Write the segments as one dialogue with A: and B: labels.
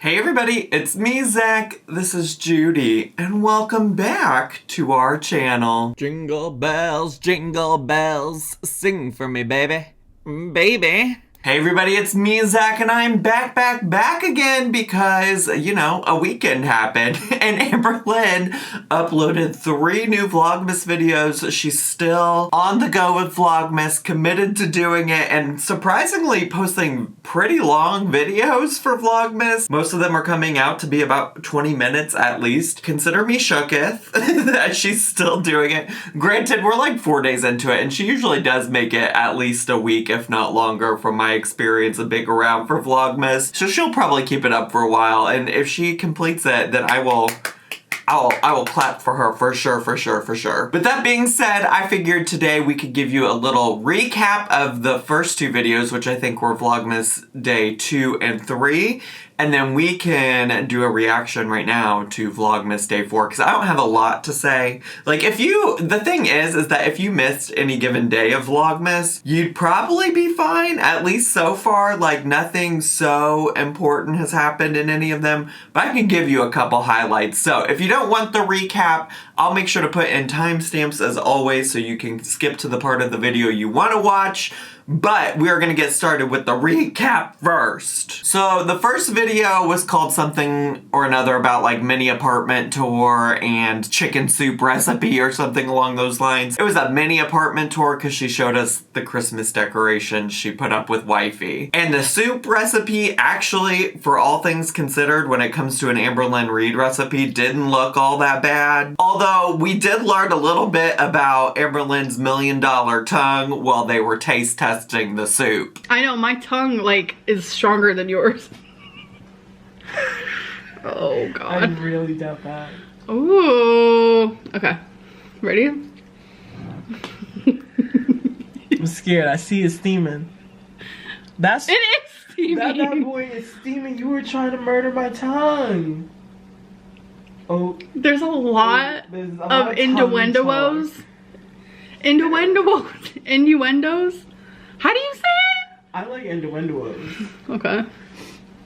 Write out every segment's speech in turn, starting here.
A: Hey everybody, it's me, Zach. This is Judy, and welcome back to our channel. Jingle bells, sing for me, baby. Baby. Hey everybody, it's me, Zach, and I'm back again because, you know, a weekend happened and Amberlynn uploaded 3 new Vlogmas videos. She's still on the go with Vlogmas, committed to doing it, and surprisingly posting pretty long videos for Vlogmas. Most of them are coming out to be about 20 minutes at least. Consider me shooketh that she's still doing it. Granted, we're like 4 days into it, and she usually does make it at least a week, if not longer, from my experience of being around for Vlogmas. So she'll probably keep it up for a while, and if she completes it, then I will clap for her for sure. But that being said, I figured today we could give you a little recap of the first 2 videos, which I think were Vlogmas Day 2 and 3. And then we can do a reaction right now to Vlogmas Day 4, because I don't have a lot to say. Like, the thing is that if you missed any given day of Vlogmas, you'd probably be fine, at least so far. Like, nothing so important has happened in any of them, but I can give you a couple highlights. So, if you don't want the recap, I'll make sure to put in timestamps as always, so you can skip to the part of the video you want to watch. But we are going to get started with the recap first. So the first video was called something or another about like mini apartment tour and chicken soup recipe or something along those lines. It was a mini apartment tour because she showed us the Christmas decorations she put up with Wifey. And the soup recipe actually, for all things considered, when it comes to an Amberlynn Reid recipe, didn't look all that bad. Although we did learn a little bit about Amberlynn's $1 million tongue while they were taste testing the soup.
B: I know, my tongue, like, is stronger than yours. Oh, God.
C: I really doubt that.
B: Ooh. Okay. Ready?
C: I'm scared. I see it steaming.
B: It is steaming.
C: That boy is steaming. You were trying to murder my tongue. Oh.
B: There's a lot of innuendos. Innuendos? How do you say it?
C: I like innuendos.
B: Okay.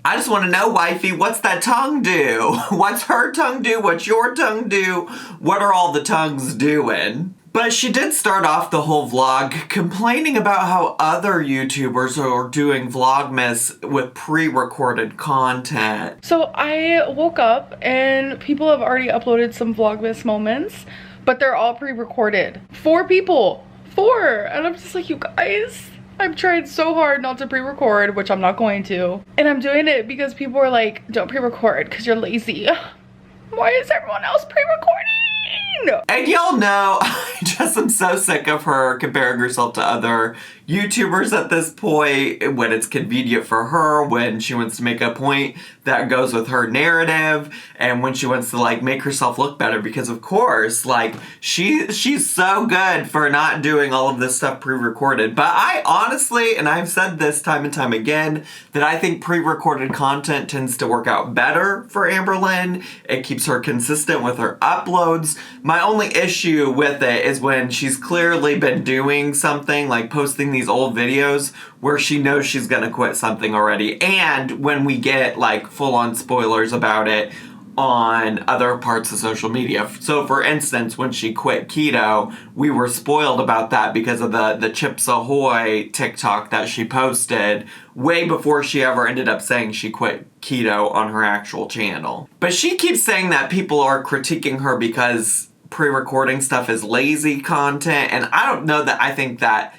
A: I just want to know, Wifey, what's that tongue do? What's her tongue do? What's your tongue do? What are all the tongues doing? But she did start off the whole vlog complaining about how other YouTubers are doing Vlogmas with pre-recorded content.
B: So I woke up and people have already uploaded some Vlogmas moments, but they're all pre-recorded. 4 people. 4. And I'm just like, you guys, I've tried so hard not to pre-record, which I'm not going to. And I'm doing it because people are like, don't pre-record because you're lazy. Why is everyone else pre-recording?
A: And y'all know, I just am so sick of her comparing herself to other YouTubers at this point, when it's convenient for her, when she wants to make a point that goes with her narrative, and when she wants to like make herself look better, because of course, like, she's so good for not doing all of this stuff pre-recorded. But I honestly, and I've said this time and time again, that I think pre-recorded content tends to work out better for Amberlynn. It keeps her consistent with her uploads. My only issue with it is when she's clearly been doing something, like posting these old videos where she knows she's gonna quit something already, and when we get like full-on spoilers about it on other parts of social media. So for instance, when she quit keto, we were spoiled about that because of the Chips Ahoy TikTok that she posted way before she ever ended up saying she quit keto on her actual channel. But she keeps saying that people are critiquing her because pre-recording stuff is lazy content, and I don't know that I think that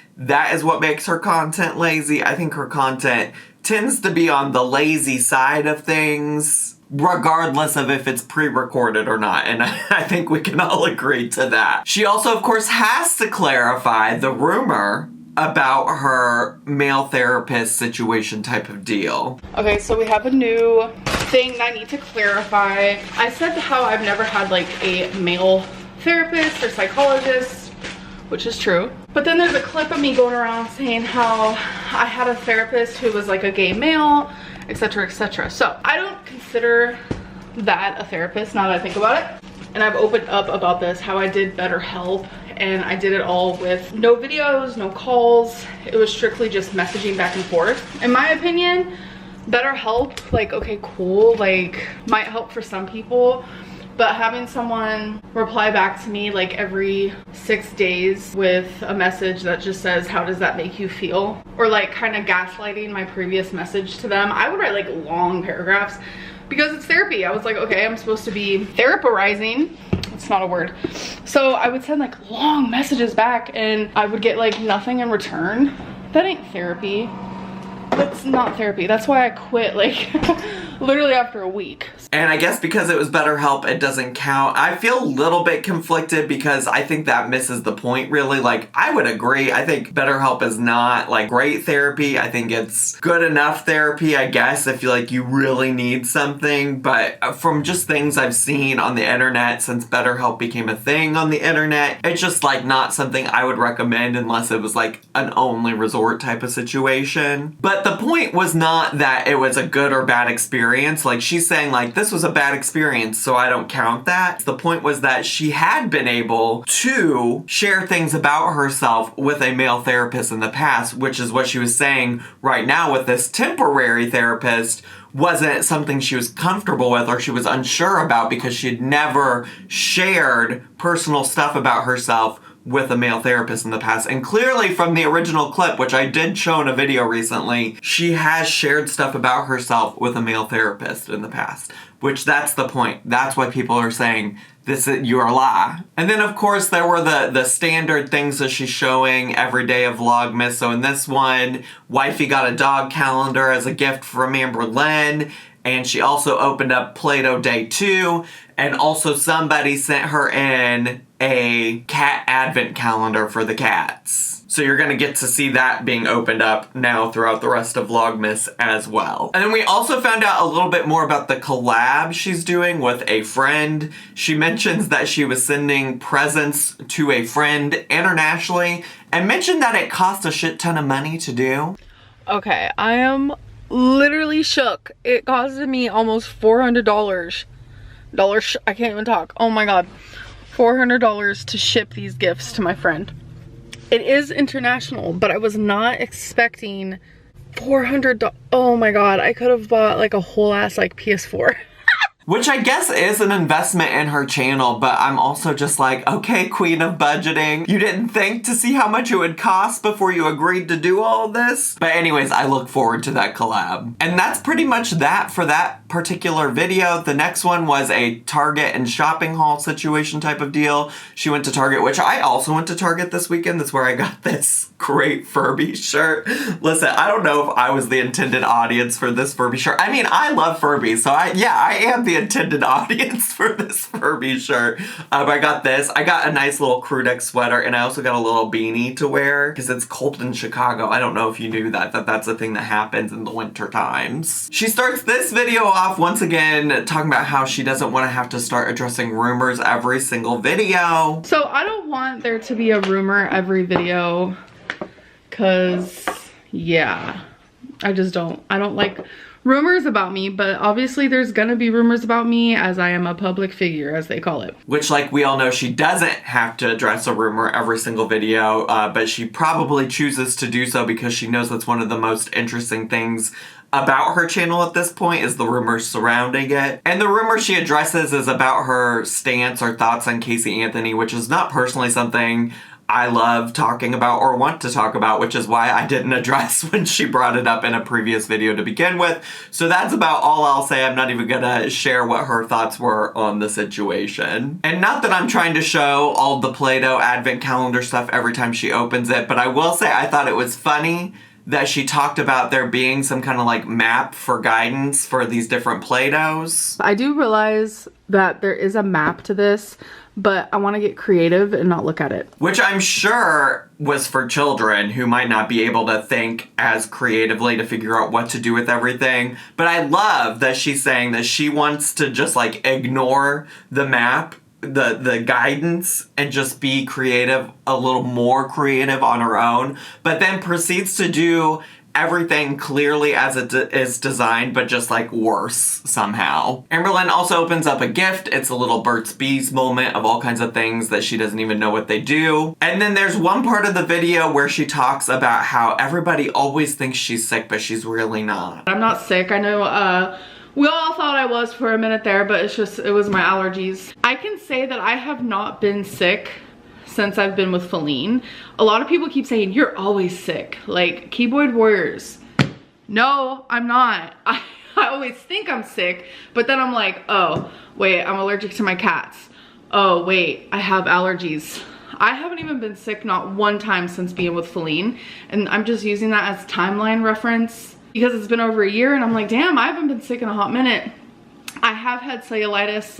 A: is what makes her content lazy. I think her content tends to be on the lazy side of things, regardless of if it's pre-recorded or not, and I think we can all agree to that. She also, of course, has to clarify the rumor about her male therapist situation type of deal.
B: Okay, so we have a new thing that I need to clarify. I said how I've never had like a male therapist or psychologist, which is true. But then there's a clip of me going around saying how I had a therapist who was like a gay male, etc, etc. So I don't consider that a therapist now that I think about it. And I've opened up about this, how I did BetterHelp, and I did it all with no videos, no calls. It was strictly just messaging back and forth. In my opinion, BetterHelp, like, okay, cool, like, might help for some people, but having someone reply back to me like every 6 days with a message that just says, how does that make you feel? Or like kind of gaslighting my previous message to them. I would write like long paragraphs because it's therapy. I was like, okay, I'm supposed to be therapizing. It's not a word. So I would send like long messages back and I would get like nothing in return. That ain't therapy. That's not therapy. That's why I quit like literally after a week.
A: And I guess because it was BetterHelp, it doesn't count. I feel a little bit conflicted because I think that misses the point, really. Like, I would agree. I think BetterHelp is not, like, great therapy. I think it's good enough therapy, I guess, if you really need something. But from just things I've seen on the internet since BetterHelp became a thing on the internet, it's just, like, not something I would recommend unless it was, like, an only resort type of situation. But the point was not that it was a good or bad experience. Like, she's saying, like, this was a bad experience, so I don't count that. The point was that she had been able to share things about herself with a male therapist in the past, which is what she was saying right now with this temporary therapist wasn't something she was comfortable with or she was unsure about because she had never shared personal stuff about herself with a male therapist in the past. And clearly from the original clip, which I did show in a video recently, she has shared stuff about herself with a male therapist in the past, which that's the point. That's why people are saying you're a lie. And then of course there were the standard things that she's showing every day of Vlogmas. So in this one, Wifey got a dog calendar as a gift from Amberlynn. And she also opened up Play-Doh Day 2. And also somebody sent her in a cat advent calendar for the cats. So you're gonna get to see that being opened up now throughout the rest of Vlogmas as well. And then we also found out a little bit more about the collab she's doing with a friend. She mentions that she was sending presents to a friend internationally and mentioned that it cost a shit ton of money to do.
B: Okay, I am literally shook. It costed me almost $400. I can't even talk. Oh my god. $400 to ship these gifts to my friend. It is international, but I was not expecting $400. Oh my god, I could have bought like a whole ass like PS4.
A: Which I guess is an investment in her channel, but I'm also just like, okay, queen of budgeting. You didn't think to see how much it would cost before you agreed to do all this? But anyways, I look forward to that collab. And that's pretty much that for that particular video. The next one was a Target and shopping haul situation type of deal. She went to Target, which I also went to Target this weekend. That's where I got this great Furby shirt. Listen, I don't know if I was the intended audience for this Furby shirt. I mean, I love Furby, so I am the intended audience for this Furby shirt. I got this. I got a nice little crew neck sweater, and I also got a little beanie to wear because it's cold in Chicago. I don't know if you knew that's a thing that happens in the winter times. She starts this video off once again talking about how she doesn't want to have to start addressing rumors every single video.
B: So I don't want there to be a rumor every video because yeah, I don't like rumors about me, but obviously there's gonna be rumors about me as I am a public figure, as they call it.
A: Which, like we all know, she doesn't have to address a rumor every single video, but she probably chooses to do so because she knows that's one of the most interesting things about her channel at this point is the rumors surrounding it. And the rumor she addresses is about her stance or thoughts on Casey Anthony, which is not personally something I love talking about or want to talk about, which is why I didn't address when she brought it up in a previous video to begin with. So that's about all I'll say. I'm not even gonna share what her thoughts were on the situation. And not that I'm trying to show all the Play-Doh advent calendar stuff every time she opens it, but I will say I thought it was funny that she talked about there being some kind of like map for guidance for these different Play-Dohs.
B: I do realize that there is a map to this, but I want to get creative and not look at it.
A: Which I'm sure was for children who might not be able to think as creatively to figure out what to do with everything. But I love that she's saying that she wants to just like ignore the map, the guidance, and just be creative, a little more creative on her own, but then proceeds to do everything clearly as it is designed, but just like worse somehow. Amberlynn also opens up a gift. It's a little Burt's Bees moment of all kinds of things that she doesn't even know what they do. And then there's one part of the video where she talks about how everybody always thinks she's sick, but she's really not.
B: I'm not sick. I know we all thought I was for a minute there, but it was my allergies. I can say that I have not been sick since I've been with Feline. A lot of people keep saying, you're always sick, like keyboard warriors. No, I'm not. I always think I'm sick, but then I'm like, oh, wait, I'm allergic to my cats. Oh, wait, I have allergies. I haven't even been sick not one time since being with Feline, and I'm just using that as timeline reference because it's been over a year, and I'm like, damn, I haven't been sick in a hot minute. I have had cellulitis.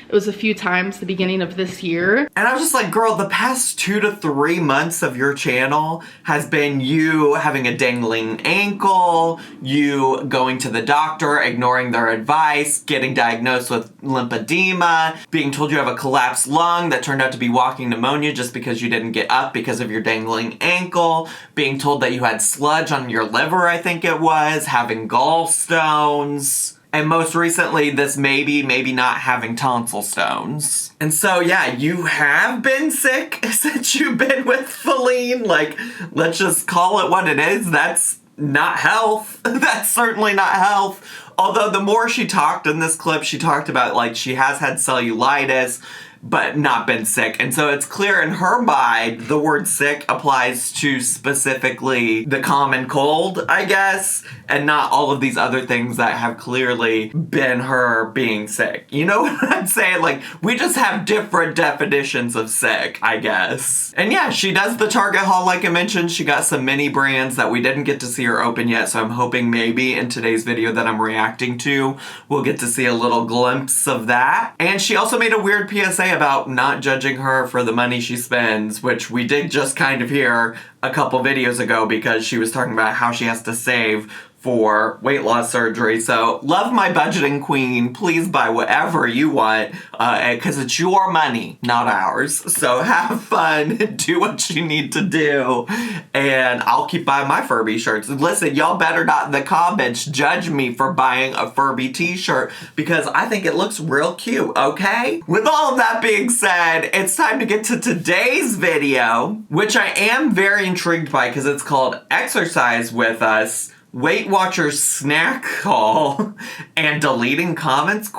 B: It was a few times the beginning of this year.
A: And I was just like, girl, the past 2 to 3 months of your channel has been you having a dangling ankle, you going to the doctor, ignoring their advice, getting diagnosed with lymphedema, being told you have a collapsed lung that turned out to be walking pneumonia just because you didn't get up because of your dangling ankle, being told that you had sludge on your liver, I think it was, having gallstones. And most recently, this maybe not having tonsil stones. And so, yeah, you have been sick since you've been with Feline. Like, let's just call it what it is. That's not health. That's certainly not health. Although the more she talked in this clip, she talked about, like, she has had cellulitis, but not been sick. And so it's clear in her mind, the word sick applies to specifically the common cold, I guess, and not all of these other things that have clearly been her being sick. You know what I'm saying? Like, we just have different definitions of sick, I guess. And yeah, she does the Target haul like I mentioned. She got some mini brands that we didn't get to see her open yet, so I'm hoping maybe in today's video that I'm reacting to, we'll get to see a little glimpse of that. And she also made a weird PSA about not judging her for the money she spends, which we did just kind of hear a couple videos ago because she was talking about how she has to save for weight loss surgery. So love my budgeting queen. Please buy whatever you want because it's your money, not ours. So have fun, do what you need to do, and I'll keep buying my Furby shirts. Listen, y'all better not in the comments judge me for buying a Furby t-shirt because I think it looks real cute, okay? With all of that being said, it's time to get to today's video, which I am very intrigued by because it's called Exercise With Us, Weight Watchers snack haul, and deleting comments, ?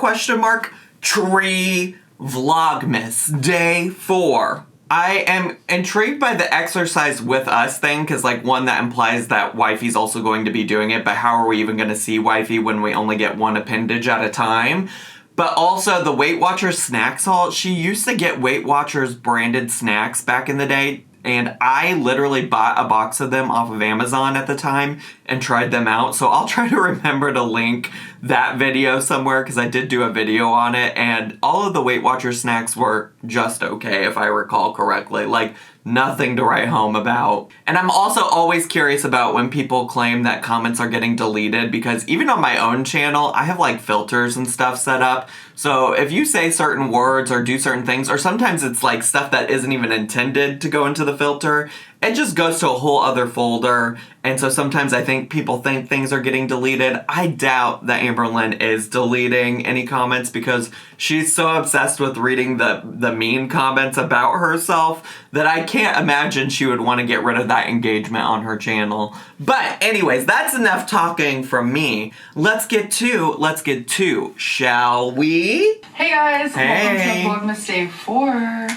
A: Tree Vlogmas, day 4. I am intrigued by the Exercise With Us thing, because like one, that implies that Wifey's also going to be doing it, but how are we even going to see Wifey when we only get one appendage at a time? But also the Weight Watchers snacks haul, she used to get Weight Watchers branded snacks back in the day, and I literally bought a box of them off of Amazon at the time and tried them out. So I'll try to remember to link that video somewhere because I did do a video on it, and all of the Weight Watchers snacks were just okay if I recall correctly. Like, nothing to write home about. And I'm also always curious about when people claim that comments are getting deleted, because even on my own channel, I have like filters and stuff set up. So if you say certain words or do certain things, or sometimes it's like stuff that isn't even intended to go into the filter, it just goes to a whole other folder. And so sometimes I think people think things are getting deleted. I doubt that Amberlynn is deleting any comments because she's so obsessed with reading the mean comments about herself that I can't imagine she would want to get rid of that engagement on her channel. But anyways, that's enough talking from me. Let's get to, shall we?
B: Hey guys,
A: hey.
B: Welcome to Vlogmas Day 4.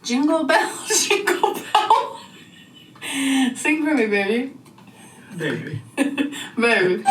B: Jingle bell, jingle bell. Sing for me, baby.
C: Baby.
B: Baby.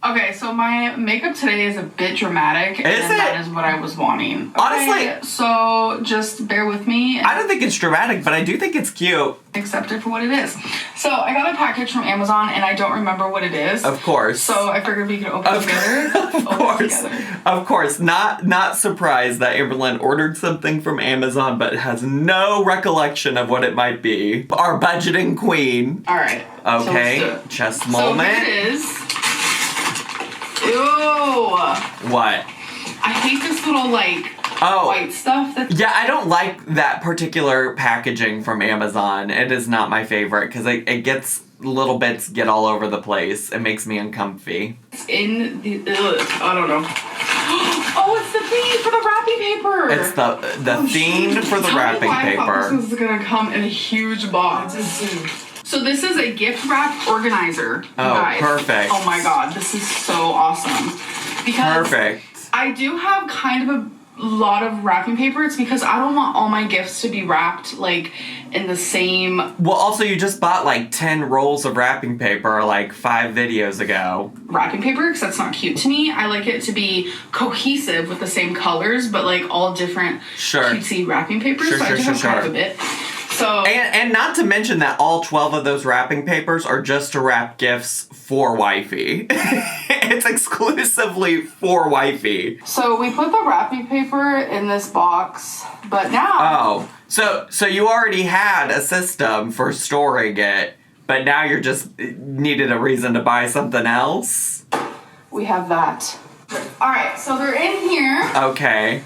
B: Okay, so my makeup today is a bit dramatic, and that is what I was wanting. Okay,
A: honestly,
B: so just bear with me.
A: I don't think it's dramatic, but I do think it's cute.
B: Accept it for what it is. So I got a package from Amazon, and I don't remember what it is.
A: Of course.
B: So I figured we could open it together.
A: Of course. Not surprised that Amberlynn ordered something from Amazon, but has no recollection of what it might be. Our budgeting queen.
B: All right.
A: Okay.
B: So
A: chest moment.
B: So here it is. Ew.
A: What?
B: I hate this little, like, white stuff.
A: Yeah, I don't like that particular packaging from Amazon. It is not my favorite because it gets, little bits get all over the place. It makes me uncomfy.
B: It's in the, I don't know. Oh, it's the theme for the wrapping paper.
A: It's the theme for the wrapping paper.
B: This is gonna come in a huge box. So this is a gift wrap organizer.
A: Oh,
B: guys.
A: perfect.
B: Oh my god, this is so awesome. Because
A: perfect.
B: I do have kind of a lot of wrapping paper. It's because I don't want all my gifts to be wrapped like in the same.
A: Well, also you just bought like 10 rolls of wrapping paper like 5 videos ago.
B: Wrapping paper, because that's not cute to me. I like it to be cohesive with the same colors, but like all different cutesy wrapping papers. So I do have kind of a bit. So
A: and not to mention that all 12 of those wrapping papers are just to wrap gifts for Wifey. It's exclusively for Wifey.
B: So we put the wrapping paper in this box, but now...
A: Oh, so you already had a system for storing it, but now you're just needed a reason to buy something else?
B: We have that. Alright, so they're in here.
A: Okay.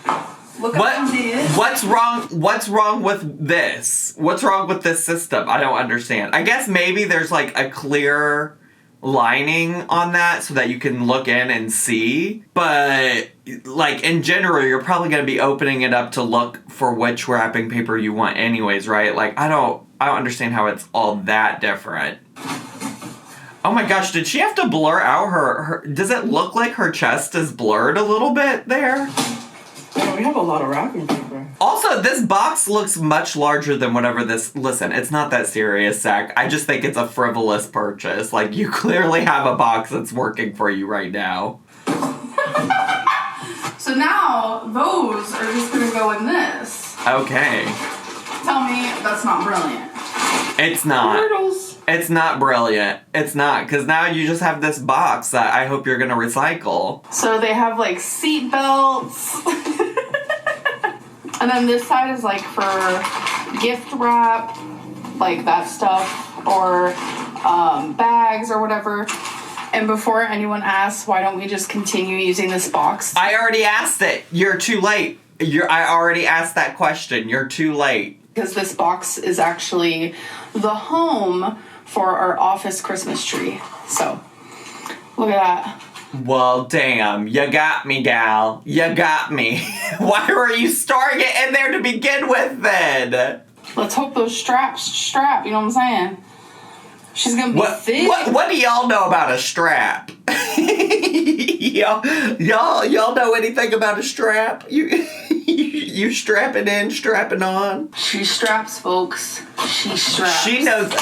B: Look at this.
A: What's wrong with this? What's wrong with this system? I don't understand. I guess maybe there's like a clear lining on that so that you can look in and see. But like in general, you're probably going to be opening it up to look for which wrapping paper you want anyways, right? Like I don't understand how it's all that different. Oh my gosh, did she have to blur out her does it look like her chest is blurred a little bit there?
C: Yeah, we have a lot of wrapping paper.
A: Also, this box looks much larger than whatever this... Listen, it's not that serious, Zach. I just think it's a frivolous purchase. Like, you clearly have a box that's working for you right now.
B: So now, those are just going to go in this.
A: Okay.
B: Tell me that's not brilliant.
A: It's not.
B: Turtles.
A: It's not brilliant. It's not, because now you just have this box that I hope you're going to recycle.
B: So they have, like, seat belts. And then this side is, like, for gift wrap, like that stuff, or bags or whatever. And before anyone asks, why don't we just continue using this box?
A: I already asked it. You're too late. I already asked that question. You're too late.
B: Because this box is actually the home for our office Christmas tree. So, look at that.
A: Well, damn. You got me, gal. You got me. Why were you storing it in there to begin with, then?
B: Let's hope those straps strap, you know what I'm saying? She's gonna be thick.
A: What do y'all know about a strap? y'all know anything about a strap? You strapping in, strapping on?
B: She straps, folks. She straps.
A: She knows.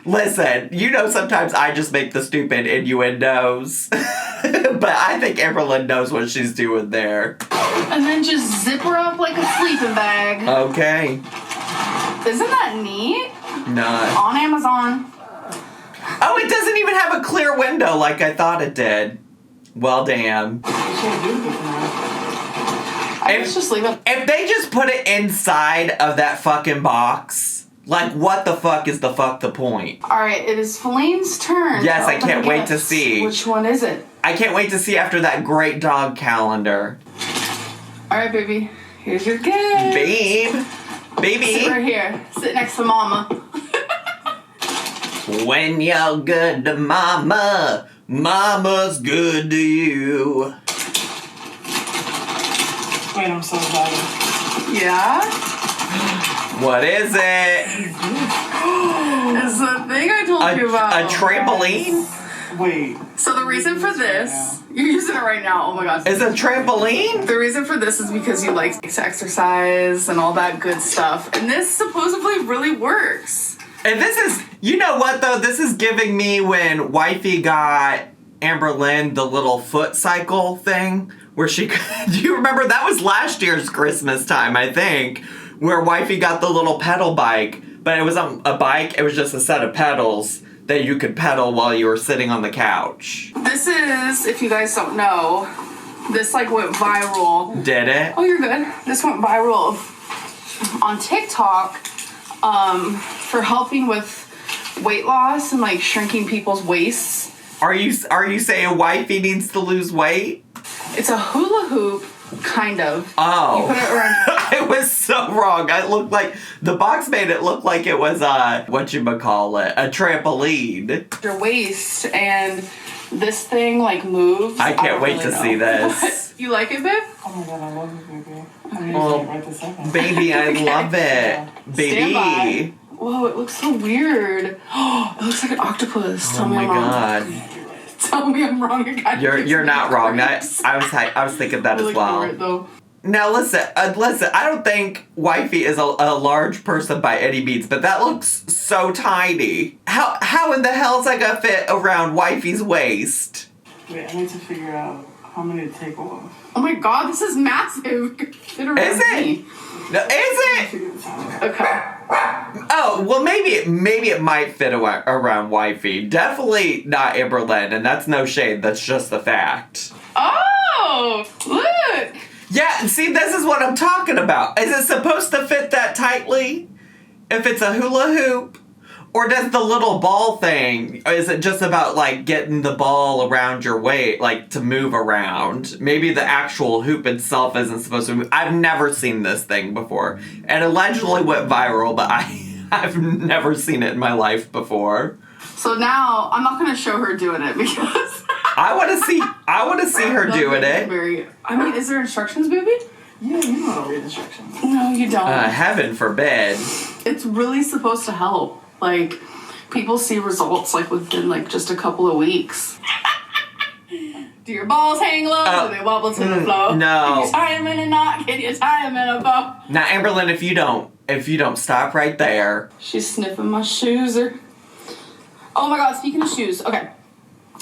A: Listen, you know sometimes I just make the stupid innuendos. But I think Amberlynn knows what she's doing there.
B: And then just zip her up like a sleeping bag.
A: Okay.
B: Isn't that neat?
A: No.
B: On Amazon.
A: Oh, it doesn't even have a clear window like I thought it did. Well, damn.
B: Let's just leave it.
A: If they just put it inside of that fucking box, like, what the fuck is the point?
B: Alright, it is Feline's turn.
A: Yes, I can't wait to see.
B: Which one is it?
A: I can't wait to see after that great dog calendar.
B: Alright, baby. Here's your gift.
A: Baby.
B: Sit right here. Sit next to Mama.
A: When you're good to Mama, Mama's good to you.
C: Wait, I'm so excited.
B: Yeah?
A: What is it?
B: It's the thing I told you about.
A: A trampoline?
C: Wait.
B: So the reason for this, you're using it right now, oh my gosh.
A: It's a trampoline?
B: The reason for this is because you like to exercise and all that good stuff. And this supposedly really works.
A: And this is, you know what though? This is giving me when Wifey got Amberlynn the little foot cycle thing. Where she, do you remember? That was last year's Christmas time, I think. Where Wifey got the little pedal bike. But it wasn't a bike, it was just a set of pedals that you could pedal while you were sitting on the couch.
B: This is, if you guys don't know, this like went viral.
A: Did it?
B: Oh, you're good. This went viral on TikTok for helping with weight loss and like shrinking people's waists.
A: Are you saying Wifey needs to lose weight?
B: It's a hula hoop, kind of.
A: Oh.
B: You put it around.
A: I was so wrong. I looked like the box made it look like it was a trampoline.
B: Your waist, and this thing like moves.
A: I can't wait to see this.
B: You like it, babe?
C: Oh my god, I love it, baby.
A: Well,
C: right this second.
A: baby, I love it.
B: Stand by.
A: Baby.
B: Whoa, it looks so weird. Oh, it looks like an octopus. Tell
A: Oh
B: me
A: my
B: I'm wrong.
A: god.
B: Tell me I'm wrong. It kinda gives
A: You're
B: me
A: not wrong. I
B: creeps.
A: was thinking that as
B: Look
A: well.
B: for it, though.
A: Now listen. I don't think Wifey is a large person by any means, but that looks so tiny. How in the hell is that gonna fit around Wifey's waist?
C: Wait, I need to figure out how many to take off.
B: Oh my god, this is massive. Fit around
A: Is it?
B: me.
A: No, is it?
C: Figure this out.
B: Okay.
A: Oh well, maybe it might fit around Wifey. Definitely not Amberlynn, and that's no shade. That's just the fact.
B: Oh, look.
A: Yeah, see, this is what I'm talking about. Is it supposed to fit that tightly? If it's a hula hoop? Or does the little ball thing, is it just about, like, getting the ball around your waist, like, to move around? Maybe the actual hoop itself isn't supposed to move. I've never seen this thing before. And allegedly went viral, but I've never seen it in my life before.
B: So now, I'm not going to show her doing it because...
A: I want to see her doing it.
B: I mean, is there instructions, baby?
C: Yeah, you know how to read instructions.
B: No, you don't.
A: Heaven forbid.
B: It's really supposed to help. Like, people see results, like, within, like, just a couple of weeks. Do your balls hang low? Do they wobble to the floor?
A: No.
B: Can you tie them in a knot? Can you tie them in a bow?
A: Now, Amberlynn, if you don't stop right there.
B: She's sniffing my shoes. Oh my god, speaking of shoes. Okay.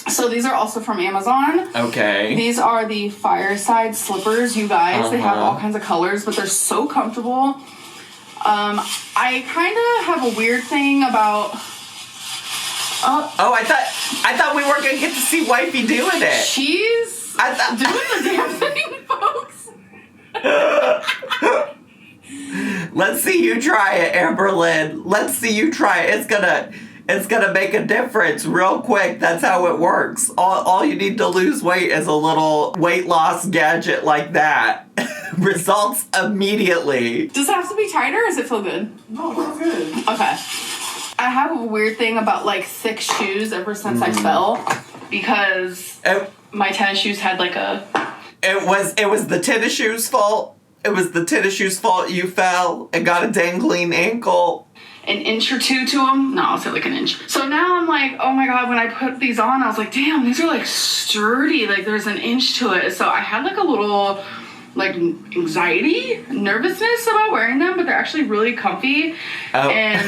B: So these are also from Amazon.
A: Okay.
B: These are the Fireside slippers, you guys. They have all kinds of colors, but they're so comfortable. I kind of have a weird thing about...
A: Oh, I thought we weren't going to get to see Wifey doing it.
B: She's doing the damn thing, folks.
A: Let's see you try it, Amberlynn. Let's see you try it. It's gonna make a difference real quick. That's how it works. All you need to lose weight is a little weight loss gadget like that. Results immediately.
B: Does it have to be tighter or does it feel good?
C: No, it's good.
B: Okay. I have a weird thing about like thick shoes ever since I fell because my tennis shoes had like a...
A: It was the tennis shoes' fault. It was the tennis shoes' fault you fell and got a dangling ankle.
B: An inch or two to them. No, I'll say like an inch. So now I'm like, oh my god, when I put these on, I was like, damn, these are like sturdy. Like there's an inch to it. So I had like a little like anxiety, nervousness about wearing them, but they're actually really comfy. Oh. And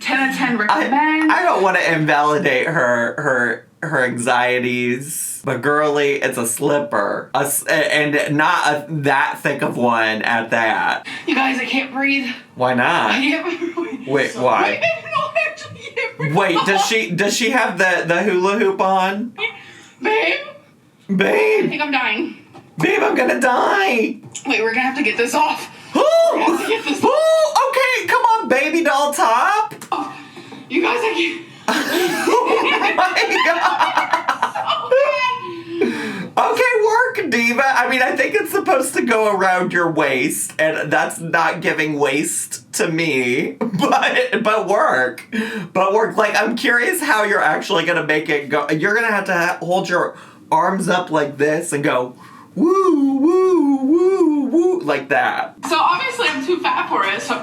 B: 10 out of 10 recommend.
A: I don't want to invalidate her anxieties, but girly, it's a slipper, and not that thick of one at that.
B: You guys, I can't breathe.
A: Why not?
B: I can't breathe.
A: Wait, why? Wait, does she have the hula hoop on?
B: Babe? I think I'm dying.
A: Babe, I'm gonna die.
B: Wait, we're gonna have to get this off.
A: Okay, come on, baby doll top.
B: Oh, you guys, I can't.
A: Oh my god. Okay, work, diva. I mean, I think it's supposed to go around your waist, and that's not giving waist to me. But work. Like, I'm curious how you're actually gonna make it go. You're gonna have to hold your arms up like this and go woo, woo, woo, woo, like that.
B: So obviously I'm too fat for it, so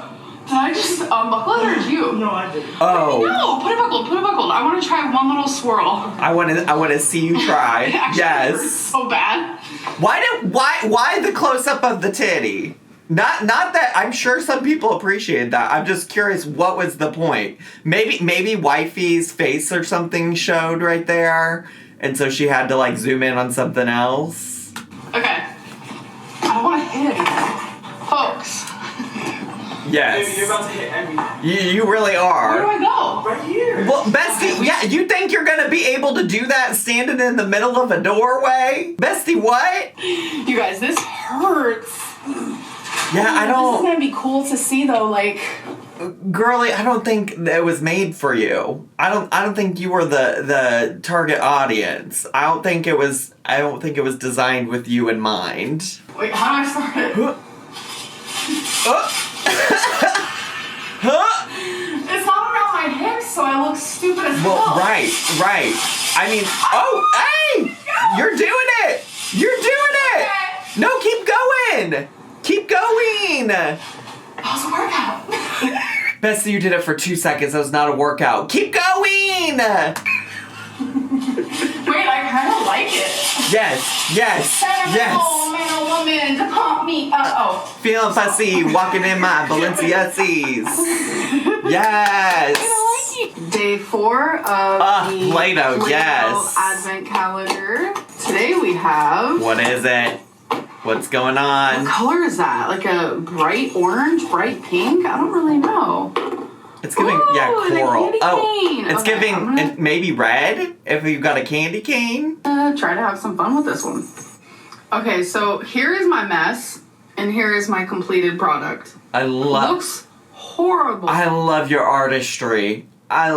B: did I just buckle it or did you?
C: No, I didn't.
A: Oh.
B: No, put it buckled. I want to try one little swirl.
A: I want to see you try.
B: It actually hurts so bad.
A: Why the close up of the titty? Not that I'm sure some people appreciate that. I'm just curious, what was the point? Maybe Wifey's face or something showed right there, and so she had to like zoom in on something else.
B: Okay. I don't want to hit anything. Folks.
A: Yes.
C: Baby, you're about to hit everything.
A: You really are.
B: Where do I go?
C: Right here.
A: Well, Bestie, yeah, you think you're gonna be able to do that standing in the middle of a doorway? Bestie, what?
B: You guys, this hurts.
A: Yeah, I
B: This is
A: don't...
B: gonna be cool to see though, like...
A: girly, I don't think that it was made for you. I don't think you were the target audience. I don't think it was designed with you in mind.
B: Wait, how do I start it? It's not around my hips, so I look stupid as hell.
A: Well, right. I mean, hey! You're doing it! You're doing it!
B: Okay.
A: No, keep going! Keep going!
B: That was a workout.
A: Bestie, you did it for 2 seconds. That was not a workout. Keep going!
B: Wait, I kind of like it.
A: Yes.
B: Man or woman to pump me up.
A: Feeling fussy, walking in my Balenciennes. Yes.
B: Day 4 of the
A: Play-Doh, yes.
B: Advent calendar. Today we have...
A: What is it? What's going on?
B: What color is that? Like a bright orange, bright pink? I don't really know.
A: It's giving,
B: Ooh,
A: coral.
B: the candy cane.
A: It's
B: Okay,
A: giving maybe red if you've got a candy cane.
B: Try to have some fun with this one. Okay, so here is my mess, and here is my completed product. Looks horrible.
A: I love your artistry.
B: Like,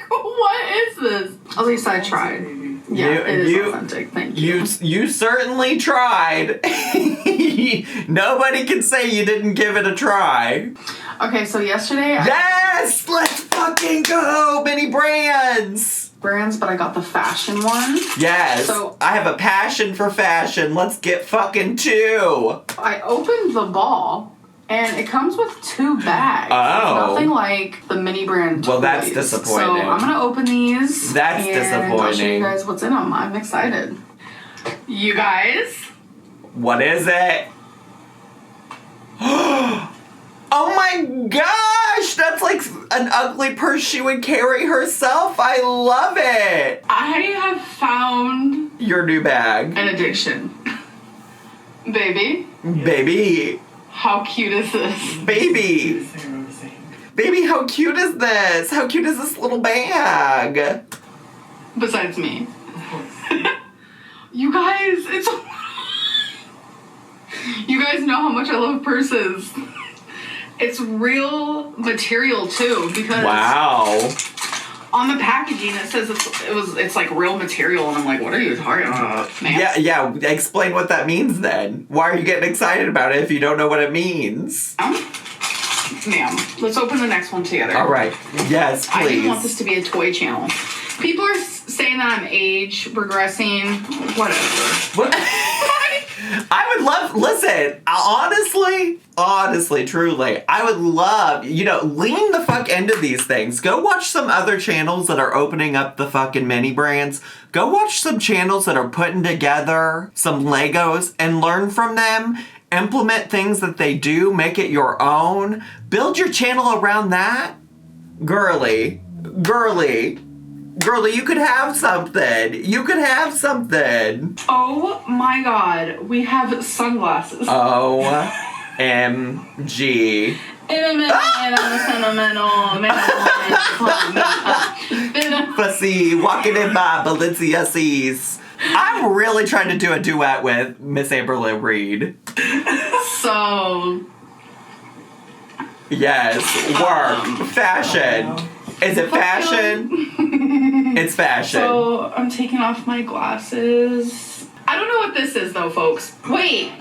B: what is this? At least I tried. Yeah, it is authentic. Thank you.
A: You certainly tried. Nobody can say you didn't give it a try.
B: Okay, so yesterday
A: Yes! Let's fucking go! Mini brands!
B: But I got the fashion one.
A: Yes.
B: So
A: I have a passion for fashion. Let's get fucking 2.
B: I opened the ball. And it comes with 2 bags.
A: Oh.
B: It's nothing like the mini brand toys.
A: Well, that's disappointing.
B: So I'm going to open these.
A: That's disappointing.
B: I'll show you guys what's in them. I'm excited. You guys.
A: What is it? Oh my gosh! That's like an ugly purse she would carry herself. I love it.
B: I have found
A: your new bag.
B: An addiction. Baby. How cute is this?
A: Baby, how cute is this? How cute is this little bag?
B: Besides me. You guys, you guys know how much I love purses. It's real material too, because on the packaging it says it's like real material, and I'm like, what are you talking about, man?
A: Yeah. Explain what that means then. Why are you getting excited about it if you don't know what it means?
B: Ma'am, let's open the next one together.
A: All right. Yes, please.
B: I didn't want this to be a toy channel. People are saying that I'm age regressing. Whatever.
A: What? I would love, listen, honestly, truly, I would love, lean the fuck into these things. Go watch some other channels that are opening up the fucking mini brands. Go watch some channels that are putting together some Legos and learn from them. Implement things that they do, make it your own. Build your channel around that. Girly, you could have something.
B: Oh my god, we have sunglasses.
A: OMG. Fussy, walking in my Balenciennes. I'm really trying to do a duet with Miss Amberlynn Reed.
B: So.
A: Yes, work, fashion. Is it fashion? It's fashion.
B: So, I'm taking off my glasses. I don't know what this is though, folks. Wait.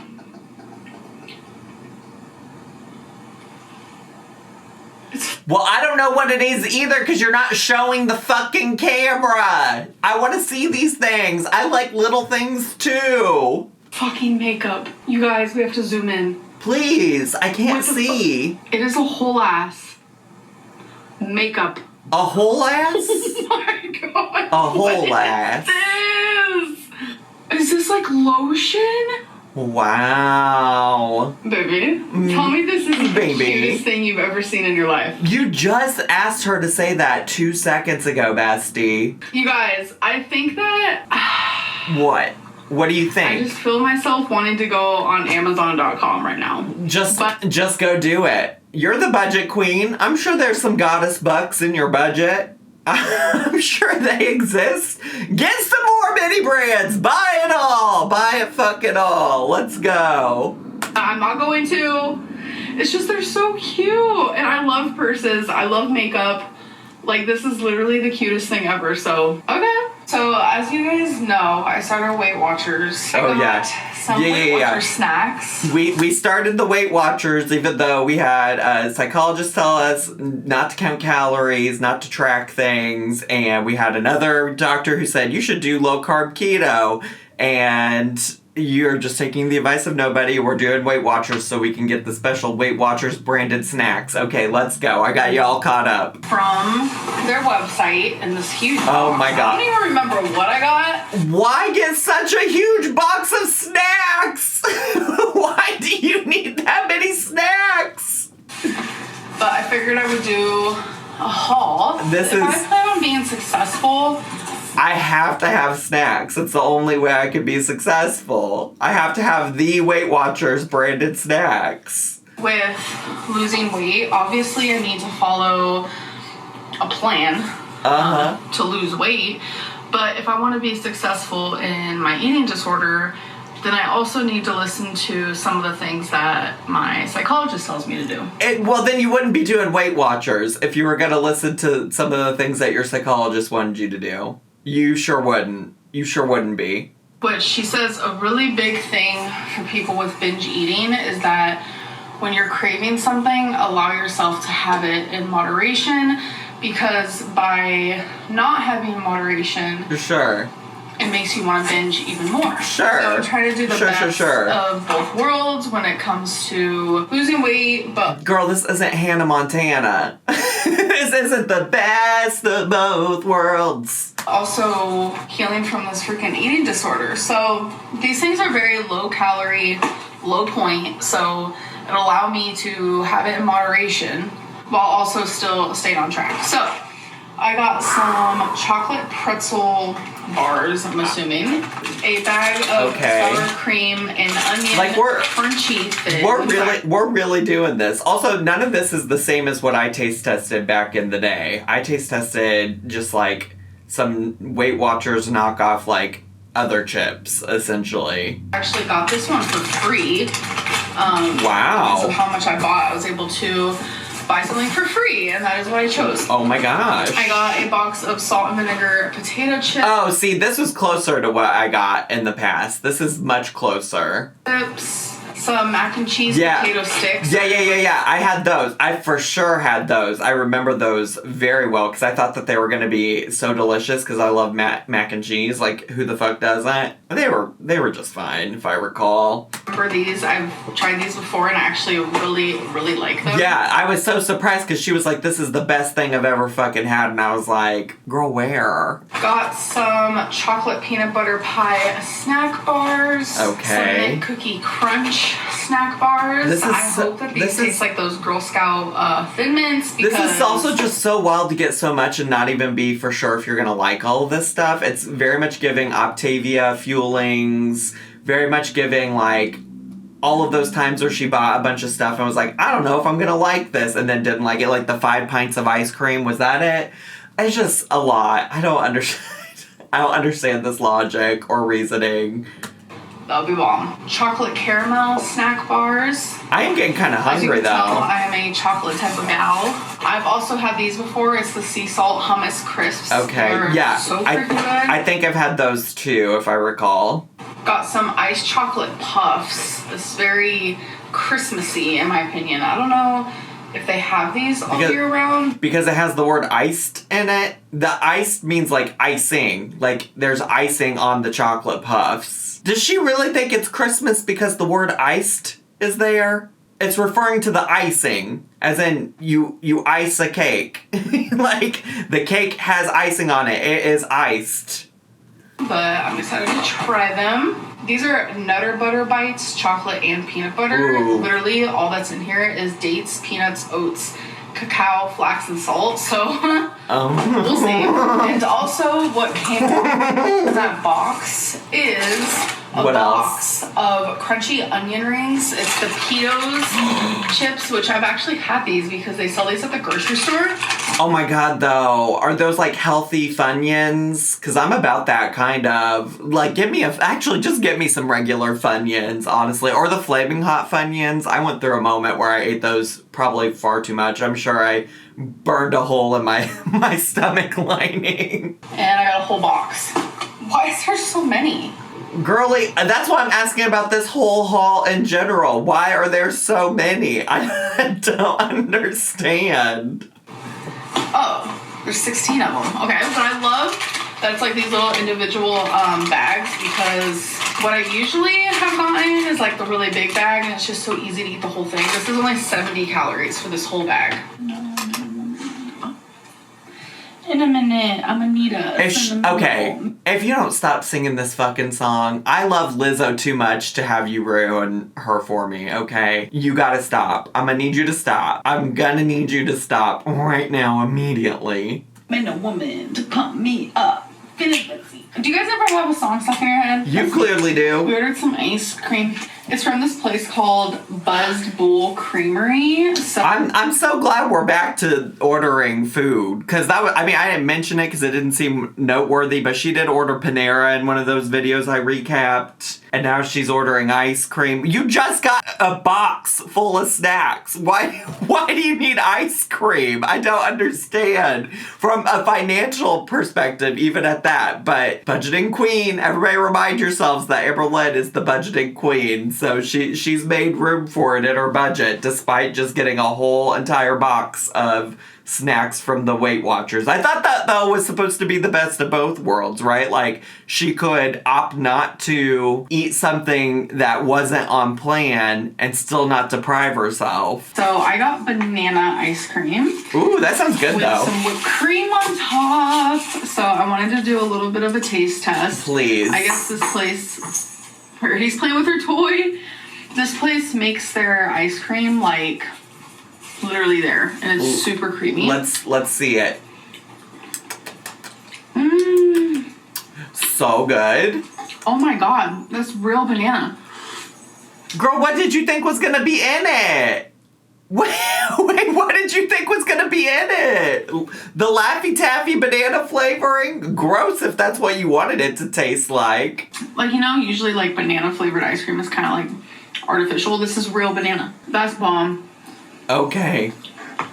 A: Well, I don't know what it is either because you're not showing the fucking camera. I want to see these things. I like little things too.
B: Fucking makeup. You guys, we have to zoom in.
A: Please, I can't see.
B: It is a whole ass. Makeup.
A: A whole ass?
B: Oh my god.
A: A whole ass.
B: Is this like lotion?
A: Wow.
B: Baby, tell me this is the cutest thing you've ever seen in your life.
A: You just asked her to say that 2 seconds ago, bestie.
B: You guys, I think that...
A: What? What do you think?
B: I just feel myself wanting to go on Amazon.com right now.
A: Just go do it. You're the budget queen. I'm sure there's some goddess bucks in your budget. I'm sure they exist. Get some more mini brands. Buy it all. Buy it fucking all. Let's go.
B: I'm not going to. It's just they're so cute. And I love purses. I love makeup. Like, this is literally the cutest thing ever. So, okay. So, as you guys know, I started Weight Watchers. I got some Weight Watchers snacks.
A: We started the Weight Watchers even though we had a psychologist tell us not to count calories, not to track things, and we had another doctor who said you should do low-carb keto, and you're just taking the advice of nobody. We're doing Weight Watchers so we can get the special Weight Watchers branded snacks. Okay, let's go. I got you all caught up.
B: From their website in this huge box.
A: Oh my god.
B: I don't even remember what I got.
A: Why get such a huge box of snacks? Why do you need that many snacks?
B: But I figured I would do a haul. If I plan on being successful,
A: I have to have snacks. It's the only way I can be successful. I have to have the Weight Watchers branded snacks.
B: With losing weight, obviously I need to follow a plan to lose weight. But if I want to be successful in my eating disorder, then I also need to listen to some of the things that my psychologist tells me to do.
A: Well, then you wouldn't be doing Weight Watchers if you were going to listen to some of the things that your psychologist wanted you to do. You sure wouldn't. You sure wouldn't be.
B: But she says a really big thing for people with binge eating is that when you're craving something, allow yourself to have it in moderation, because by not having moderation,
A: sure,
B: it makes you want to binge even more.
A: Sure.
B: So I'm trying to do the best of both worlds when it comes to losing weight, but...
A: Girl, this isn't Hannah Montana. This isn't the best of both worlds.
B: Also healing from this freaking eating disorder. So these things are very low calorie, low point, so it'll allow me to have it in moderation while also still staying on track. So I got some chocolate pretzel bars, I'm assuming. A bag of sour cream and onion,
A: like we're
B: crunchy thing.
A: We're really doing this. Also, none of this is the same as what I taste tested back in the day. I taste tested just like some Weight Watchers knockoff, like other chips, essentially.
B: I actually got this one for free.
A: Wow.
B: Because of how much I bought, I was able to buy something for free, and that is what I chose.
A: Oh my gosh.
B: I got a box of salt and vinegar potato chips.
A: Oh, see, this was closer to what I got in the past. This is much closer.
B: Chips, some mac and cheese potato sticks.
A: Yeah. I had those. I for sure had those. I remember those very well because I thought that they were going to be so delicious because I love mac and cheese. Like, who the fuck doesn't? They were just fine, if I recall.
B: For these, I've tried these before and I actually really, really like them.
A: Yeah, I was so surprised because she was like, this is the best thing I've ever fucking had. And I was like, girl, where?
B: Got some chocolate peanut butter pie snack bars.
A: Okay.
B: Some Mint Cookie Crunch snack bars. I hope that these taste like those Girl Scout Thin Mints.
A: This is also just so wild to get so much and not even be for sure if you're going to like all of this stuff. It's very much giving Octavia Fuelings, very much giving like all of those times where she bought a bunch of stuff and was like, I don't know if I'm going to like this, and then didn't like it, like the 5 pints of ice cream. Was that it? It's just a lot. I don't understand this logic or reasoning.
B: That'll be bomb. Chocolate caramel snack bars.
A: I am getting kind of hungry though.
B: I am a chocolate type of gal. I've also had these before. It's the sea salt hummus crisps.
A: Okay, yeah.
B: So freaking good.
A: I think I've had those too, if I recall.
B: Got some iced chocolate puffs. It's very Christmassy in my opinion. I don't know if they have these all year round. Because
A: it has the word iced in it. The iced means like icing. Like there's icing on the chocolate puffs. Does she really think it's Christmas because the word iced is there? It's referring to the icing, as in you ice a cake. Like the cake has icing on it. It is iced.
B: But I'm excited to try them. These are Nutter Butter Bites, chocolate and peanut butter.
A: Ooh.
B: Literally all that's in here is dates, peanuts, oats, cacao, flax, and salt. So we'll see. And also what came in that box is a box of crunchy onion rings. It's the Pitos chips, which I've actually had these because they sell these at the grocery store.
A: Oh my god, though. Are those like healthy Funyuns? Because I'm about that kind of. Like, actually, just get me some regular Funyuns, honestly. Or the Flaming Hot Funyuns. I went through a moment where I ate those probably far too much. I'm sure I burned a hole in my, my stomach lining.
B: And I got a whole box. Why is there so many?
A: Girly, that's why I'm asking about this whole haul in general. Why are there so many? I don't understand.
B: Oh, there's 16 of them. Okay, but I love that it's like these little individual bags, because what I usually have gotten is like the really big bag, and it's just so easy to eat the whole thing. This is only 70 calories for this whole bag. In a minute, I'm gonna need
A: okay, if you don't stop singing this fucking song, I love Lizzo too much to have you ruin her for me, okay? You gotta stop. I'm gonna need you to stop. I'm gonna need you to stop right now, immediately.
B: Man, a woman to pump me up. Do you guys ever have a song stuck in your head?
A: You clearly do.
B: We ordered some ice cream. It's from this place called Buzzed Bull Creamery. So
A: I'm so glad we're back to ordering food, because I didn't mention it because it didn't seem noteworthy, but she did order Panera in one of those videos I recapped, and now she's ordering ice cream. You just got a box full of snacks. Why do you need ice cream? I don't understand from a financial perspective, even at that. But budgeting queen, everybody remind yourselves that Amberlynn is the budgeting queen. So she's made room for it in her budget, despite just getting a whole entire box of snacks from the Weight Watchers. I thought that, though, was supposed to be the best of both worlds, right? Like, she could opt not to eat something that wasn't on plan and still not deprive herself.
B: So I got banana ice cream.
A: Ooh, that sounds good,
B: with
A: though.
B: With some whipped cream on top. So I wanted to do a little bit of a taste test.
A: Please.
B: I guess this place... He's playing with her toy. This place makes their ice cream like literally there, and it's super creamy.
A: Let's see it.
B: Mmm.
A: So good.
B: Oh my god, that's real banana.
A: Girl, what did you think was gonna be in it? Wait, what did you think was gonna be in it? The Laffy Taffy banana flavoring? Gross if that's what you wanted it to taste like.
B: Like, you know, usually like banana flavored ice cream is kind of like artificial. This is real banana. That's bomb.
A: Okay.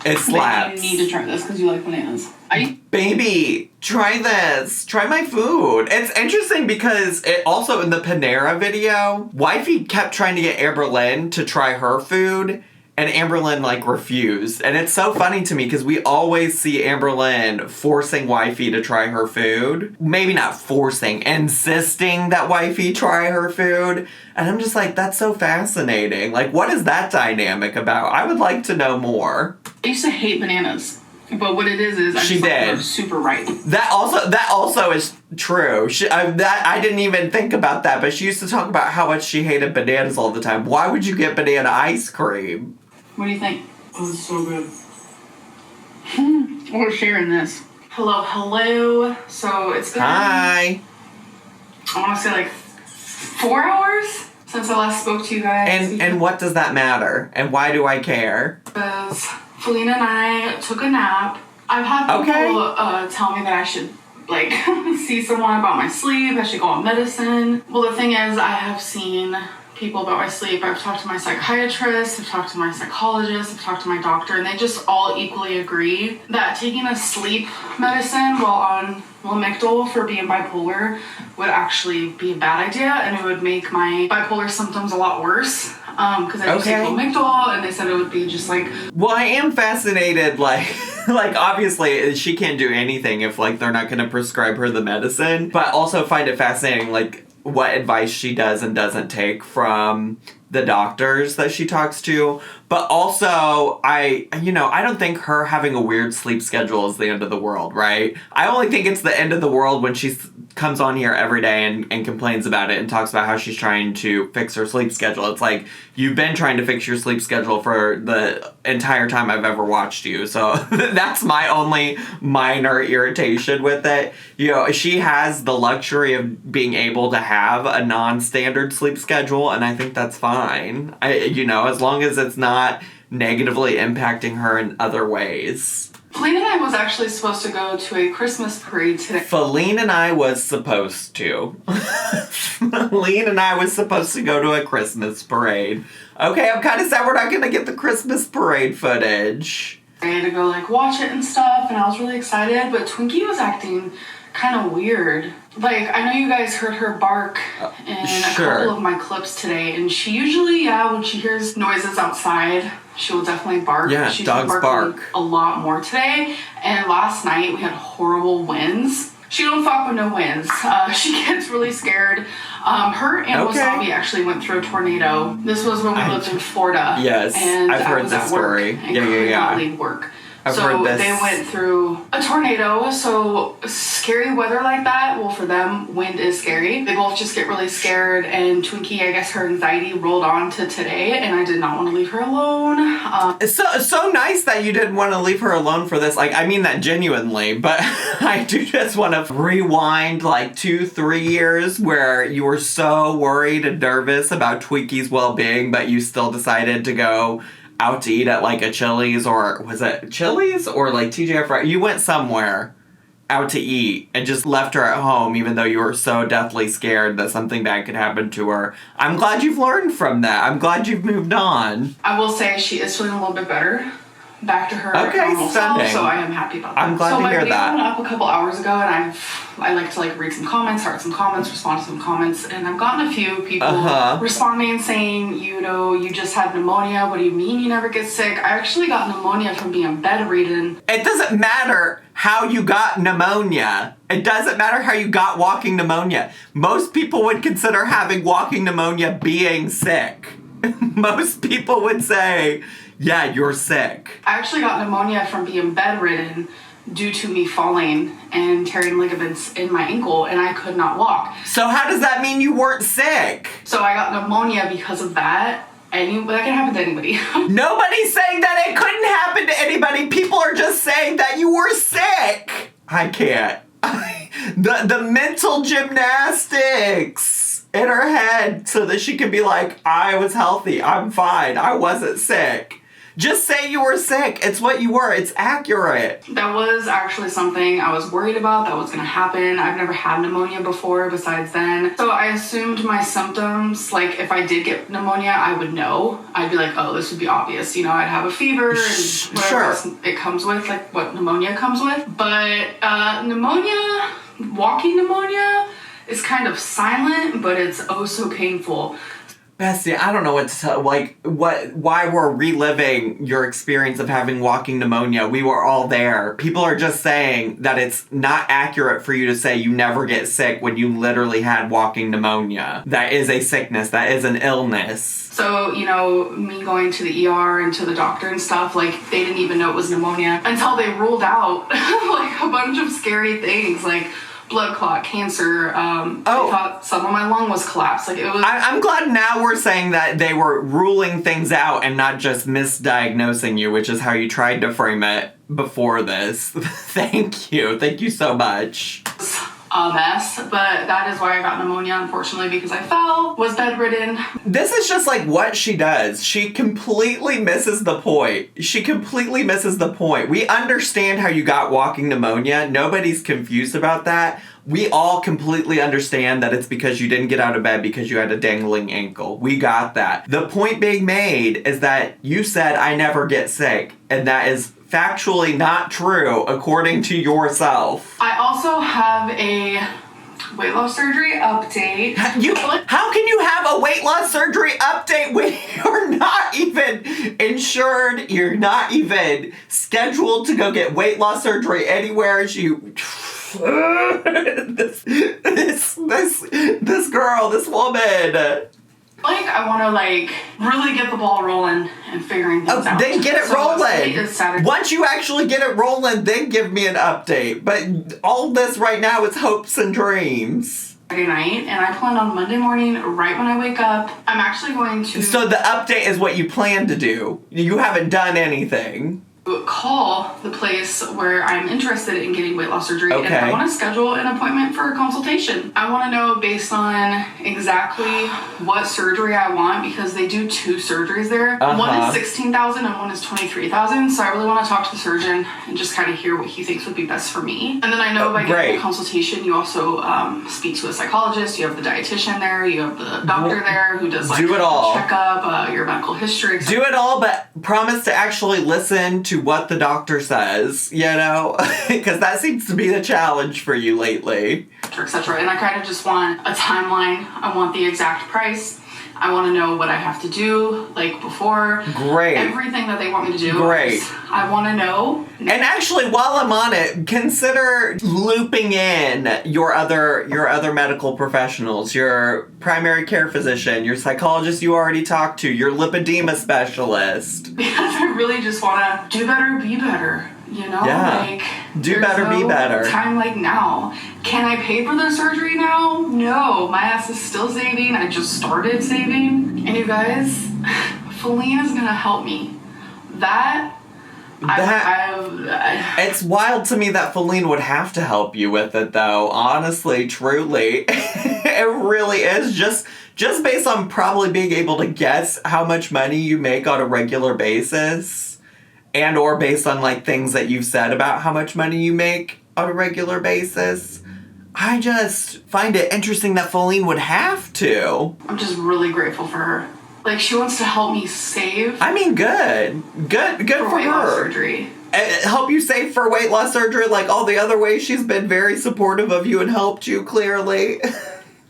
A: It slaps.
B: But you need to try this because you like bananas.
A: Baby, try this. Try my food. It's interesting because it also in the Panera video, Wifey kept trying to get Amberlynn to try her food. And Amberlynn, like, refused. And it's so funny to me because we always see Amberlynn forcing Wifey to try her food. Maybe not forcing, insisting that Wifey try her food. And I'm just like, that's so fascinating. Like, what is that dynamic about? I would like to know more.
B: I used to hate bananas. But what it is I
A: she
B: just
A: did.
B: Like they're super ripe.
A: That also is true. I didn't even think about that, but she used to talk about how much she hated bananas all the time. Why would you get banana ice cream?
B: What do you think?
C: Oh, it's so good.
B: We're sharing this. Hello. So it's been...
A: Hi.
B: I want to say like 4 hours since I last spoke to you guys.
A: And what does that matter? And why do I care?
B: Because Felina and I took a nap. I've had people tell me that I should like see someone about my sleep. I should go on medicine. Well, the thing is, I have seen people about my sleep. I've talked to my psychiatrist, I've talked to my psychologist, I've talked to my doctor, and they just all equally agree that taking a sleep medicine while on Lamictal for being bipolar would actually be a bad idea, and it would make my bipolar symptoms a lot worse. Because I just take Lamictal, and they said it would be just like...
A: Well, I am fascinated, like obviously she can't do anything if like they're not going to prescribe her the medicine, but also find it fascinating, like, what advice she does and doesn't take from the doctors that she talks to. But also, I don't think her having a weird sleep schedule is the end of the world, right? I only think it's the end of the world when she comes on here every day and complains about it and talks about how she's trying to fix her sleep schedule. It's like, you've been trying to fix your sleep schedule for the entire time I've ever watched you. So that's my only minor irritation with it. You know, she has the luxury of being able to have a non-standard sleep schedule, and I think that's fine. As long as it's not negatively impacting her in other ways.
B: Feline and I was actually supposed to go to a Christmas parade today.
A: Feline and I was supposed to. Feline and I was supposed to go to a Christmas parade. Okay, I'm kind of sad we're not gonna get the Christmas parade footage.
B: I had to go like watch it and stuff, and I was really excited, but Twinkie was acting kind of weird. Like, I know you guys heard her bark in a couple of my clips today, and she usually, when she hears noises outside, she will definitely bark.
A: Yeah,
B: She's
A: dogs
B: been barking
A: bark
B: a lot more today, and last night we had horrible winds. She don't fuck with no winds. She gets really scared. Her and Wasabi actually went through a tornado. This was when we lived in Florida.
A: Yes,
B: and
A: I've heard this story.
B: And could not leave work.
A: I've heard this.
B: They went through a tornado, so scary weather like that, well, for them, wind is scary. They both just get really scared, and Twinkie, I guess her anxiety rolled on to today, and I did not want to leave her alone.
A: It's so nice that you didn't want to leave her alone for this. Like, I mean that genuinely, but I do just want to rewind like 2-3 years where you were so worried and nervous about Twinkie's well-being, but you still decided to go out to eat at like a Chili's, or was it Chili's or like TGI. You went somewhere out to eat and just left her at home even though you were so deathly scared that something bad could happen to her. I'm glad you've learned from that. I'm glad you've moved on.
B: I will say she is feeling a little bit better. Back to her
A: normal self,
B: so I am happy about that.
A: I'm glad to hear that.
B: So my video went up a couple hours ago, and I like to like read some comments, start some comments, respond to some comments, and I've gotten a few people responding saying, you know, you just had pneumonia. What do you mean you never get sick? I actually got pneumonia from being bedridden.
A: It doesn't matter how you got pneumonia. It doesn't matter how you got walking pneumonia. Most people would consider having walking pneumonia being sick. Most people would say, yeah, you're sick.
B: I actually got pneumonia from being bedridden due to me falling and tearing ligaments in my ankle, and I could not walk.
A: So how does that mean you weren't sick?
B: So I got pneumonia because of that. That can happen to anybody.
A: Nobody's saying that it couldn't happen to anybody. People are just saying that you were sick. I can't. The mental gymnastics in her head so that she can be like, I was healthy, I'm fine, I wasn't sick. Just say you were sick. It's what you were. It's accurate.
B: That was actually something I was worried about that was going to happen. I've never had pneumonia before besides then. So I assumed my symptoms, like if I did get pneumonia, I would know. I'd be like, oh, this would be obvious. You know, I'd have a fever and whatever it comes with, like what pneumonia comes with. But pneumonia, walking pneumonia, is kind of silent, but it's oh so painful.
A: Bestie, I don't know what to tell, why we're reliving your experience of having walking pneumonia. We were all there. People are just saying that it's not accurate for you to say you never get sick when you literally had walking pneumonia. That is a sickness. That is an illness.
B: So, you know, me going to the ER and to the doctor and stuff, like, they didn't even know it was pneumonia until they ruled out, like, a bunch of scary things, like blood clot, cancer. They thought some of my lung was collapsed. Like, it was.
A: I'm glad now we're saying that they were ruling things out and not just misdiagnosing you, which is how you tried to frame it before this. Thank you. Thank you so much.
B: A mess, but that is why I got pneumonia, unfortunately, because I fell, was bedridden.
A: This is just like what she does. She completely misses the point. She completely misses the point. We understand how you got walking pneumonia. Nobody's confused about that. We all completely understand that it's because you didn't get out of bed because you had a dangling ankle. We got that. The point being made is that you said, I never get sick, and that is factually not true, according to yourself.
B: I also have a weight loss surgery update.
A: How can you have a weight loss surgery update when you're not even insured? You're not even scheduled to go get weight loss surgery anywhere. This girl, this woman.
B: Like, I want to, like, really get the ball rolling and figuring things out.
A: Then get it rolling. Once you actually get it rolling, then give me an update. But all this right now is hopes and dreams.
B: Friday night, and I plan on Monday morning, right when I wake up, I'm actually going to...
A: So the update is what you plan to do. You haven't done anything.
B: call the place where I'm interested in getting weight loss surgery,
A: Okay.
B: and I want to schedule an appointment for a consultation. I want to know based on exactly what surgery I want, because they do 2 surgeries there. One is $16,000 and one is $23,000. So I really want to talk to the surgeon and just kind of hear what he thinks would be best for me. And then I know by getting a consultation, you also speak to a psychologist. You have the dietitian there. You have the doctor there who does like
A: do it all.
B: checkup, your medical history.
A: Do it all, but promise to actually listen to what the doctor says, you know? Because that seems to be the challenge for you lately.
B: Etc. And I kind of just want a timeline. I want the exact price. I want to know what I have to do, like, before.
A: Great.
B: Everything that they want me to do.
A: Great.
B: I want to know.
A: And actually, while I'm on it, consider looping in your other medical professionals, your primary care physician, your psychologist you already talked to, your lipedema specialist.
B: Because I really just want to do better, be better. You know,
A: like, do better, be better.
B: Time like now. Can I pay for the surgery now? No, my ass is still saving. I just started saving. And you guys, Feline is gonna help me.
A: It's wild to me that Feline would have to help you with it, though. Honestly, truly, it really is just based on probably being able to guess how much money you make on a regular basis. And or based on, like, things that you've said about how much money you make on a regular basis. I just find it interesting that Feline would have to.
B: I'm just really grateful for her. Like, she wants to help me save.
A: I mean, good for
B: weight loss
A: her.
B: Surgery.
A: Help you save for weight loss surgery, like all the other ways she's been very supportive of you and helped you, clearly.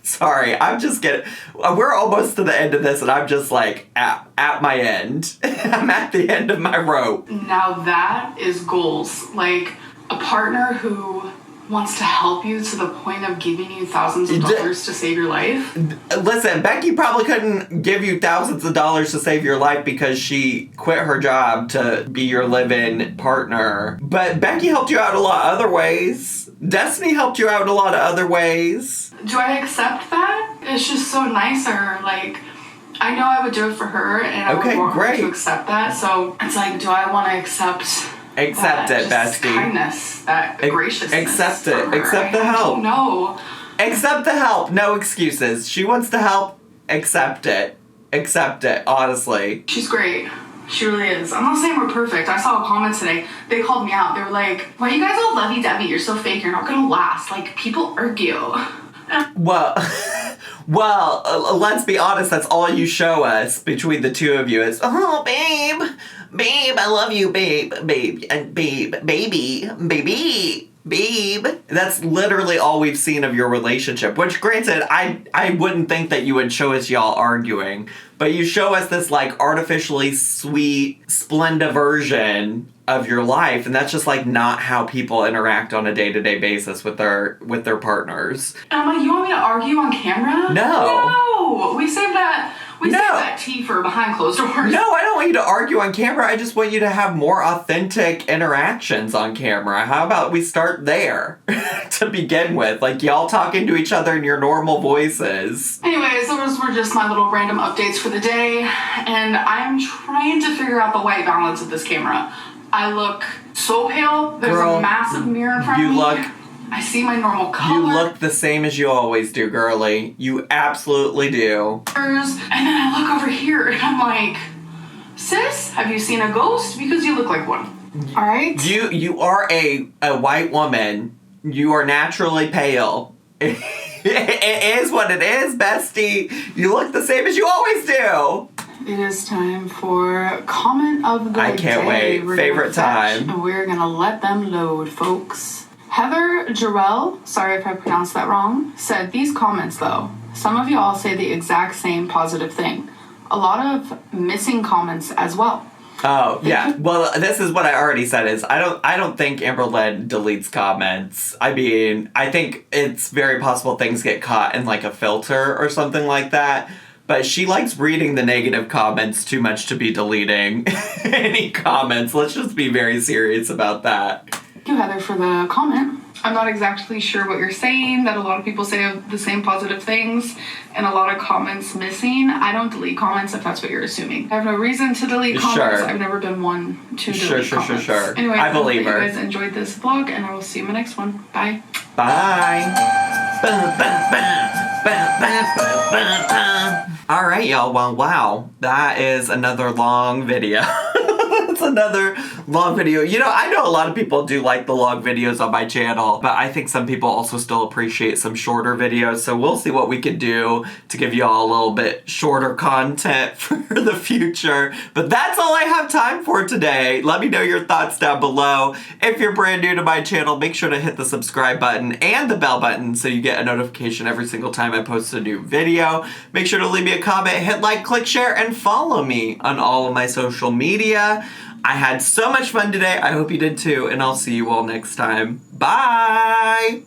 A: Sorry, I'm just getting... We're almost to the end of this, and I'm just, like, at my end. I'm at the end of my rope.
B: Now that is goals. Like, a partner who wants to help you to the point of giving you thousands of dollars to save your life.
A: Listen, Becky probably couldn't give you thousands of dollars to save your life because she quit her job to be your live-in partner. But Becky helped you out a lot of other ways. Destiny helped you out in a lot of other ways.
B: Do I accept that? It's just so nicer. Like, I know I would do it for her, and I would want her to accept that. So it's like, do I want to accept
A: it, bestie.
B: Kindness, that graciousness.
A: Accept it. Accept the help.
B: No.
A: Accept the help. No excuses. She wants to help. Accept it. Accept it, honestly.
B: She's great. She really is. I'm not saying we're perfect. I saw a comment today. They called me out. They were like, why are you guys all lovey-dovey? You're so fake. You're not going to last. Like, people argue.
A: Well, let's be honest. That's all you show us between the two of you is, oh, babe, I love you, babe, and baby. That's literally all we've seen of your relationship, which granted, I wouldn't think that you would show us y'all arguing, but you show us this, like, artificially sweet, splendid version of your life, and that's just, like, not how people interact on a day-to-day basis with their partners.
B: And I'm like, you want me to argue on camera? No! We saved that tea for behind closed doors.
A: No, I don't want you to argue on camera. I just want you to have more authentic interactions on camera. How about we start there to begin with? Like, y'all talking to each other in your normal voices.
B: Anyways, those were just my little random updates for the day. And I'm trying to figure out the white balance of this camera. I look so pale. There's a massive mirror in front of me. I see my normal color.
A: You look the same as you always do, girly. You absolutely do.
B: And then I look over here and I'm like, sis, have you seen a ghost? Because you look like one. All right?
A: You are a white woman. You are naturally pale. It is what it is, bestie. You look the same as you always do.
B: It is time for comment of the day.
A: I can't wait. Favorite time.
B: And we're going to let them load, folks. Heather Jarrell, sorry if I pronounced that wrong, said, these comments though, some of you all say the exact same positive thing. A lot of missing comments as well.
A: Oh, yeah. Well, this is what I already said is I don't think Amberlynn deletes comments. I mean, I think it's very possible things get caught in, like, a filter or something like that. But she likes reading the negative comments too much to be deleting any comments. Let's just be very serious about that.
B: Thank you, Heather, for the comment. I'm not exactly sure what you're saying, that a lot of people say the same positive things and a lot of comments missing. I don't delete comments if that's what you're assuming. I have no reason to delete comments.
A: Sure.
B: I've never been one to delete comments.
A: Sure.
B: Anyway,
A: I believe her.
B: hope you guys enjoyed this vlog, and I will see you in my next one. Bye.
A: Bye. All right, y'all. Well, wow. That is another long video. It's another long video. You know, I know a lot of people do like the long videos on my channel, but I think some people also still appreciate some shorter videos, so we'll see what we can do to give y'all a little bit shorter content for the future. But that's all I have time for today. Let me know your thoughts down below. If you're brand new to my channel, make sure to hit the subscribe button and the bell button so you get a notification every single time I post a new video. Make sure to leave me a comment, hit like, click share, and follow me on all of my social media. I had so much fun today. I hope you did too, and I'll see you all next time. Bye!